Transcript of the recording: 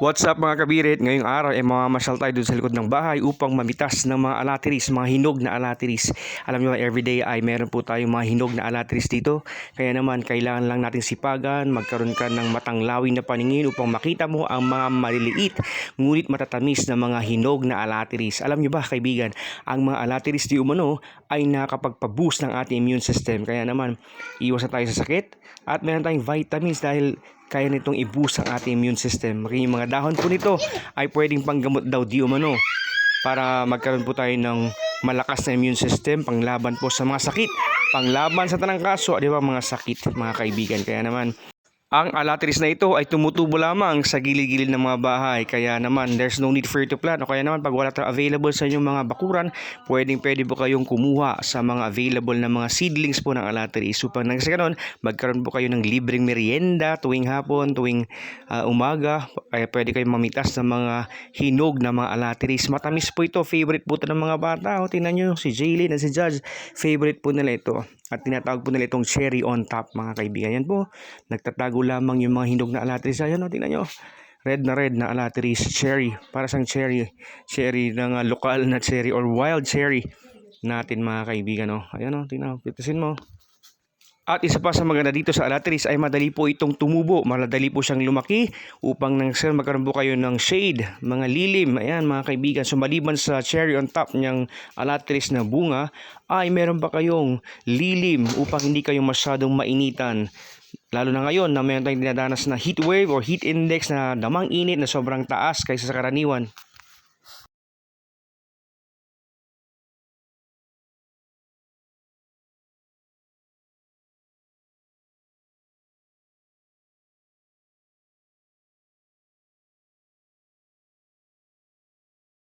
What's up mga kabirit? Ngayong araw ay mamamasyal tayo dun sa likod ng bahay upang mamitas ng mga alatiris, mga hinog na alatiris. Alam nyo, everyday ay meron po tayong mga hinog na alatiris dito. Kaya naman, kailangan lang natin sipagan, magkaroon ka ng matanglawin na paningin upang makita mo ang mga maliliit, ngunit matatamis na mga hinog na alatiris. Alam nyo ba kaibigan, ang mga alatiris di umano ay nakapagpa-boost ng ating immune system. Kaya naman, iwasan tayo sa sakit at meron tayong vitamins dahil kaya nitong i-boost ang ating immune system. Yung mga dahon po nito ay pwedeng panggamot daw di umano para magkaroon po tayo ng malakas na immune system, panglaban po sa mga sakit, panglaban sa tanang kaso, di ba mga sakit mga kaibigan. Kaya naman, ang alatiris na ito ay tumutubo lamang sa gilid-gilid ng mga bahay. Kaya naman, there's no need for you to plant. O kaya naman, pag wala tayong available sa inyong mga bakuran, pwede po kayong kumuha sa mga available na mga seedlings po ng alatiris. Upang nang sa ganun, magkaroon po kayo ng libreng merienda tuwing hapon, tuwing umaga. Kaya pwede kayong mamitas ng mga hinog na mga alatiris. Matamis po ito. Favorite po ito ng mga bata. O, tingnan nyo, si Jaylin at si Judge. Favorite po nila ito. At tinatawag po nila itong cherry on top mga kaibigan. Yan po, nagtatago lamang yung mga hinog na alatiris. Ayan o, tingnan nyo. Red na alatiris, cherry. Para sang cherry. Cherry ng lokal na cherry or wild cherry natin mga kaibigan. O. Ayan o, tingnan mo. Pitasin mo. At isa pa sa maganda dito sa alatiris ay madali po itong tumubo. Madali po siyang lumaki upang nang magkaroon po kayo ng shade, mga lilim. Ayan mga kaibigan. So maliban sa cherry on top niyang alatiris na bunga, ay meron pa kayong lilim upang hindi kayo masyadong mainitan. Lalo na ngayon na meron tayong dinadanas na heat wave or heat index na damang init na sobrang taas kaysa sa karaniwan.